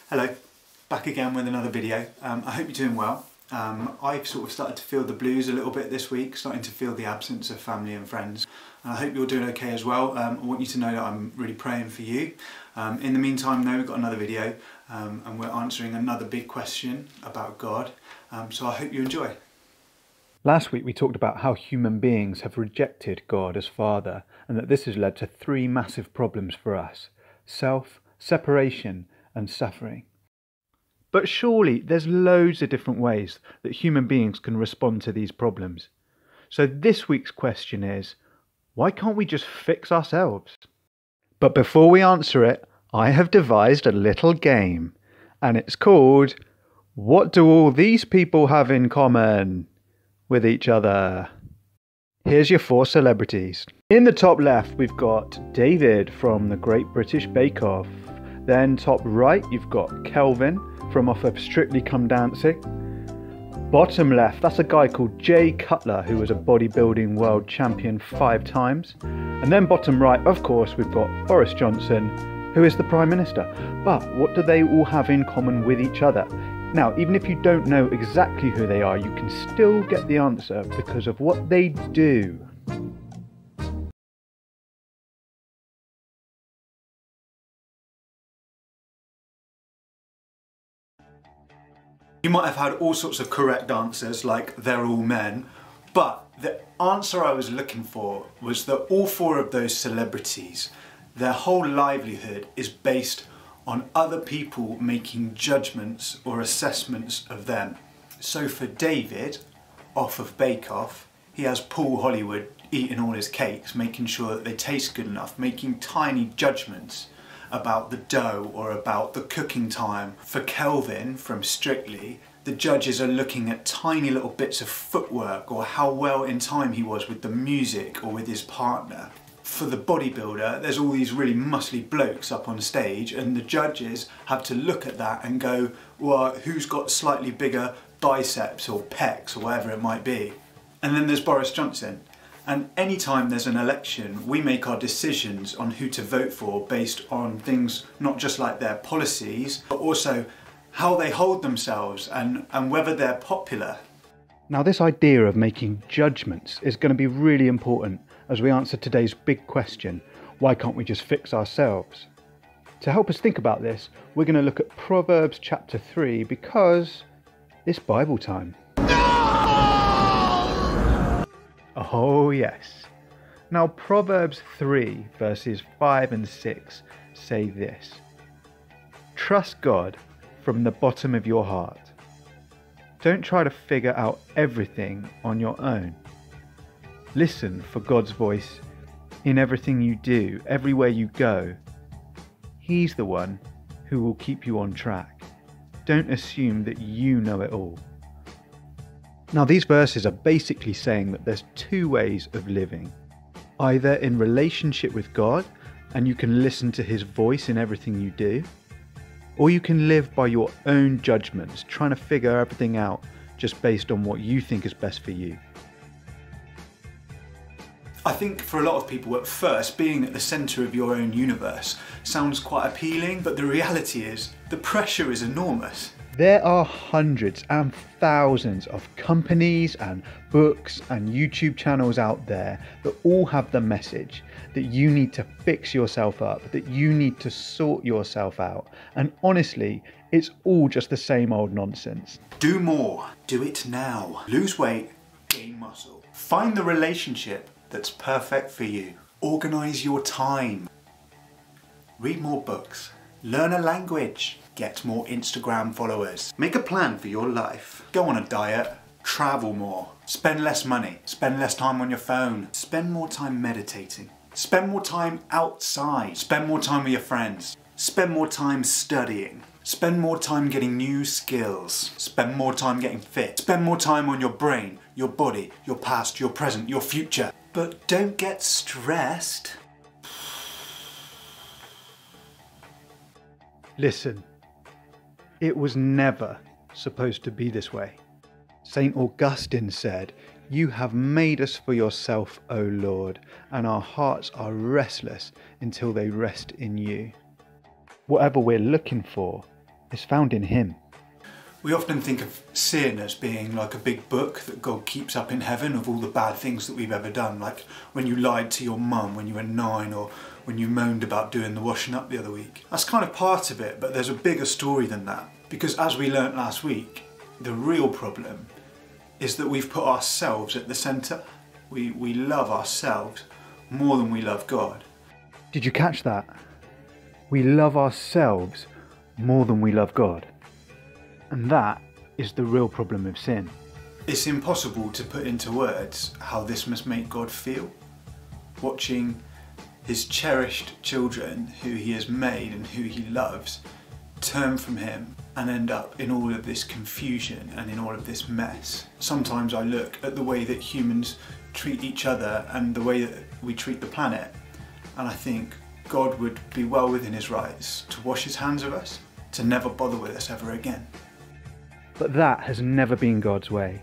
Hello, back again with another video. I hope you're doing well. I've sort of started to feel the blues a little bit this week, starting to feel the absence of family and friends. And I hope you're doing okay as well. I want you to know that I'm really praying for you. In the meantime though, we've got another video and we're answering another big question about God. So I hope you enjoy. Last week we talked about how human beings have rejected God as Father and that this has led to three massive problems for us: self, separation and suffering. But surely there's loads of different ways that human beings can respond to these problems. So this week's question is, why can't we just fix ourselves? But before we answer it, I have devised a little game, and it's called, What Do All These People Have in Common with Each Other? Here's your four celebrities. In the top left, we've got David from the Great British Bake Off. Then top right, you've got Kelvin from off of Strictly Come Dancing. Bottom left, that's a guy called Jay Cutler, who was a bodybuilding world champion 5 times. And then bottom right, of course, we've got Boris Johnson, who is the Prime Minister. But what do they all have in common with each other? Now, even if you don't know exactly who they are, you can still get the answer because of what they do. You might have had all sorts of correct answers, like they're all men, but the answer I was looking for was that all 4 of those celebrities, their whole livelihood is based on other people making judgments or assessments of them. So for David, off of Bake Off, he has Paul Hollywood eating all his cakes, making sure that they taste good enough, making tiny judgments about the dough or about the cooking time. For Kelvin from Strictly, the judges are looking at tiny little bits of footwork or how well in time he was with the music or with his partner. For the bodybuilder, there's all these really muscly blokes up on stage and the judges have to look at that and go, well, who's got slightly bigger biceps or pecs or whatever it might be. And then there's Boris Johnson. And anytime there's an election, we make our decisions on who to vote for based on things not just like their policies, but also how they hold themselves and whether they're popular. Now, this idea of making judgments is going to be really important as we answer today's big question, why can't we just fix ourselves? To help us think about this, we're going to look at Proverbs chapter 3 because it's Bible time. Oh yes. Now Proverbs 3 verses 5 and 6 say this: Trust God from the bottom of your heart. Don't try to figure out everything on your own. Listen for God's voice in everything you do, everywhere you go. He's the one who will keep you on track. Don't assume that you know it all. Now, these verses are basically saying that there's 2 ways of living. Either in relationship with God, and you can listen to His voice in everything you do, or you can live by your own judgments, trying to figure everything out just based on what you think is best for you. I think for a lot of people at first, being at the centre of your own universe sounds quite appealing, but the reality is the pressure is enormous. There are hundreds and thousands of companies and books and YouTube channels out there that all have the message that you need to fix yourself up, that you need to sort yourself out. And honestly, it's all just the same old nonsense. Do more. Do it now. Lose weight. Gain muscle. Find the relationship that's perfect for you. Organise your time. Read more books. Learn a language. Get more Instagram followers. Make a plan for your life. Go on a diet. Travel more. Spend less money. Spend less time on your phone. Spend more time meditating. Spend more time outside. Spend more time with your friends. Spend more time studying. Spend more time getting new skills. Spend more time getting fit. Spend more time on your brain, your body, your past, your present, your future. But don't get stressed. Listen, it was never supposed to be this way. St. Augustine said, "You have made us for yourself, O Lord, and our hearts are restless until they rest in you." Whatever we're looking for, is found in him. We often think of sin as being like a big book that God keeps up in heaven of all the bad things that we've ever done, like when you lied to your mum when you were 9, or when you moaned about doing the washing up the other week. That's kind of part of it, but there's a bigger story than that. Because as we learnt last week, the real problem is that we've put ourselves at the centre. We love ourselves more than we love God. Did you catch that? We love ourselves more than we love God. And that is the real problem of sin. It's impossible to put into words how this must make God feel. Watching his cherished children, who he has made and who he loves, turn from him and end up in all of this confusion and in all of this mess. Sometimes I look at the way that humans treat each other and the way that we treat the planet, and I think God would be well within his rights to wash his hands of us, to never bother with us ever again. But that has never been God's way.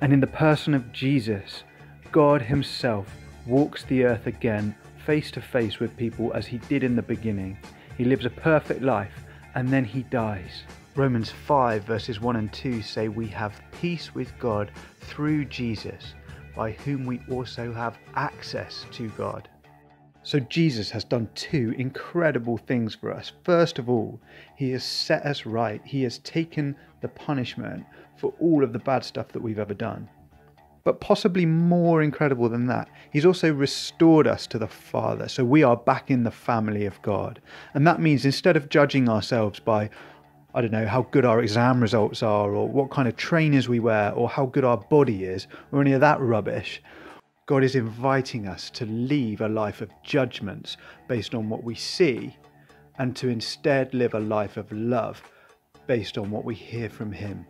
And in the person of Jesus, God himself walks the earth again face to face with people as he did in the beginning. He lives a perfect life and then he dies. Romans 5 verses 1 and 2 say we have peace with God through Jesus, by whom we also have access to God. So Jesus has done two incredible things for us. First of all, he has set us right. He has taken the punishment for all of the bad stuff that we've ever done. But possibly more incredible than that, he's also restored us to the Father. So we are back in the family of God. And that means instead of judging ourselves by, I don't know, how good our exam results are, or what kind of trainers we wear, or how good our body is, or any of that rubbish, God is inviting us to leave a life of judgments based on what we see, and to instead live a life of love based on what we hear from him.